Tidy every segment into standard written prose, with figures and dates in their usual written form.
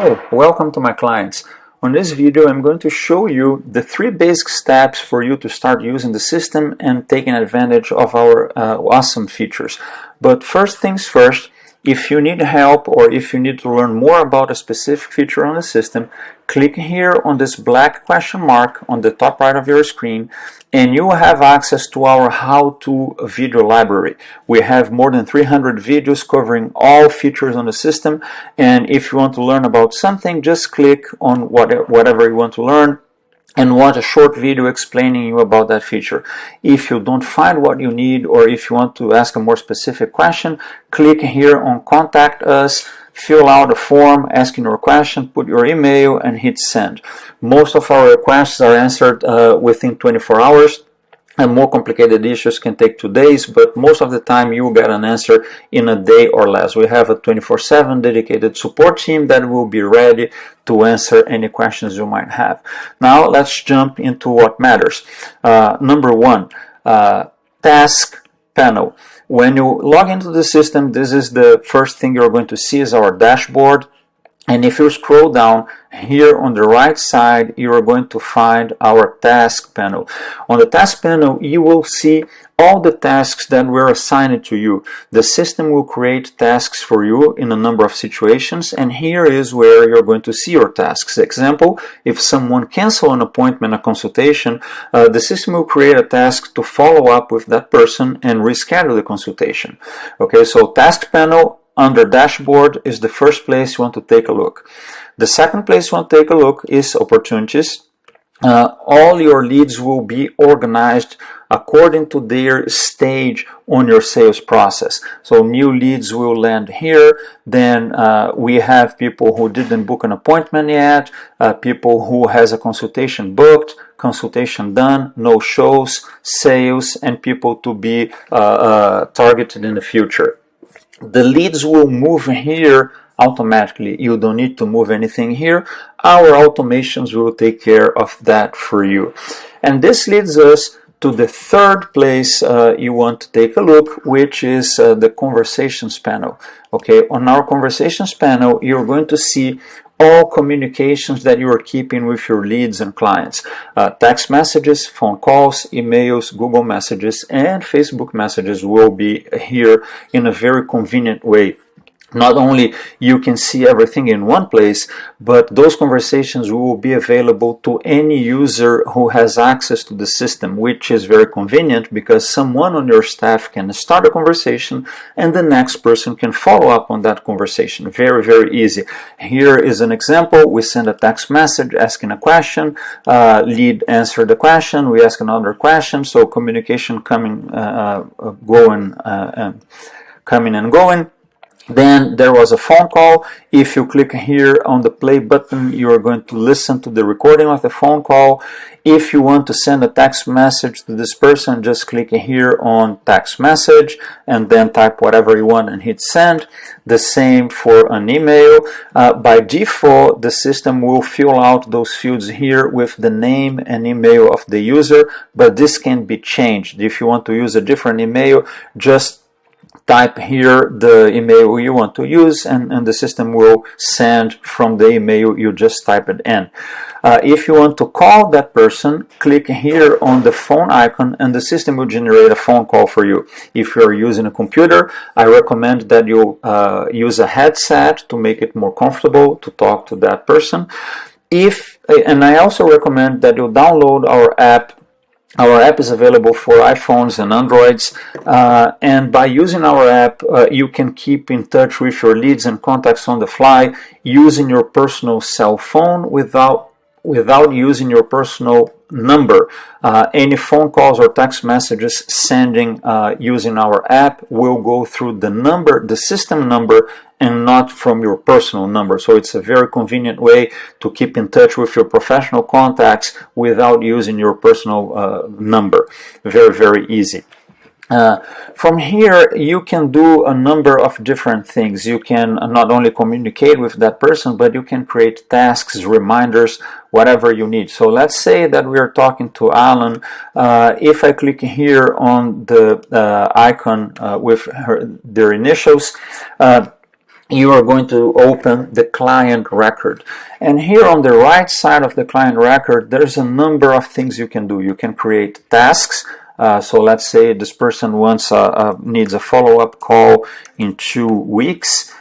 Hello, welcome to my clients. On this video I'm going to show you the 3 basic steps for you to start using the system and taking advantage of our awesome features. But first things first, if you need help or if you need to learn more about a specific feature on the system, click here on this black question mark on the top right of your screen and you will have access to our how-to video library. We have more than 300 videos covering all features on the system, and if you want to learn about something, just click on whatever you want to learn and watch a short video explaining you about that feature. If you don't find what you need or if you want to ask a more specific question, click here on Contact Us, fill out a form asking your question, put your email and hit send. Most of our requests are answered within 24 hours. And more complicated issues can take 2 days, but most of the time you will get an answer in a day or less. We have a 24/7 dedicated support team that will be ready to answer any questions you might have. Now let's jump into what matters. Number one, task panel. When you log into the system, this is the first thing you're going to see is our dashboard. And if you scroll down here on the right side, you are going to find our task panel. On the task panel, you will see all the tasks that were assigned to you. The system will create tasks for you in a number of situations, and here is where you're going to see your tasks. Example, if someone cancels an appointment, a consultation, the system will create a task to follow up with that person and reschedule the consultation. Okay, so task panel under dashboard is the first place you want to take a look. The second place you want to take a look is opportunities. All your leads will be organized according to their stage on your sales process. So new leads will land here, then we have people who didn't book an appointment yet, people who has a consultation booked, consultation done, no shows, sales, and people to be targeted in the future. The leads will move here automatically. You don't need to move anything here. Our automations will take care of that for you. And this leads us to the third place you want to take a look, which is the conversations panel. Okay, on our conversations panel, you're going to see all communications that you are keeping with your leads and clients. Text messages, phone calls, emails, Google messages, and Facebook messages will be here in a very convenient way. Not only you can see everything in one place, but those conversations will be available to any user who has access to the system, which is very convenient because someone on your staff can start a conversation and the next person can follow up on that conversation. Very, very easy. Here is an example. We send a text message asking a question, lead answer the question, we ask another question, so communication coming and going. Then there was a phone call. If you click here on the play button, you are going to listen to the recording of the phone call. If you want to send a text message to this person, just click here on text message and then type whatever you want and hit send. The same for an email. By default, the system will fill out those fields here with the name and email of the user, but this can be changed. If you want to use a different email, just type here the email you want to use and the system will send from the email you just typed it in. If you want to call that person, click here on the phone icon and the system will generate a phone call for you. If you're using a computer, I recommend that you use a headset to make it more comfortable to talk to that person. And I also recommend that you download our app. Our app is available for iPhones and Androids, and by using our app, you can keep in touch with your leads and contacts on the fly using your personal cell phone without using your personal number. Any phone calls or text messages sending using our app will go through the system number and not from your personal number. So it's a very convenient way to keep in touch with your professional contacts without using your personal number. Very, very easy. From here, you can do a number of different things. You can not only communicate with that person, but you can create tasks, reminders, whatever you need. So let's say that we are talking to Alan. If I click here on the icon with their initials, you are going to open the client record. And here on the right side of the client record, there's a number of things you can do. You can create tasks. So let's say this person needs a follow-up call in 2 weeks.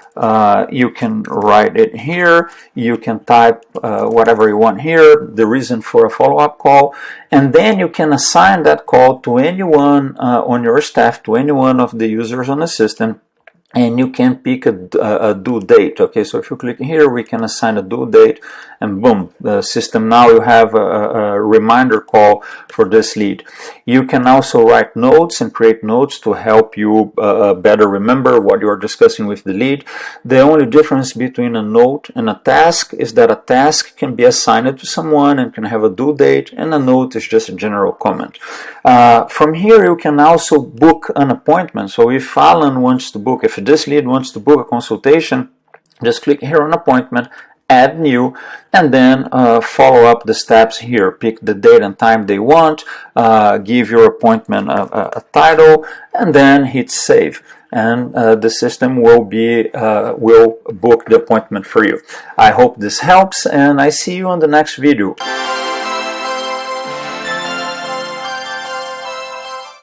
You can write it here. You can type whatever you want here, the reason for a follow-up call, and then you can assign that call to anyone on your staff, to any one of the users on the system. And you can pick a due date. Okay, so if you click here, we can assign a due date, and boom, the system, now you have a reminder call for this lead. You can also write notes and create notes to help you better remember what you are discussing with the lead. The only difference between a note and a task is that a task can be assigned to someone and can have a due date, and a note is just a general comment. From here, you can also book an appointment. So if Alan wants to book, if this lead wants to book a consultation, just click here on appointment, add new, and then follow up the steps here. Pick the date and time they want, give your appointment a title, and then hit save. And the system will book the appointment for you. I hope this helps, and I see you on the next video.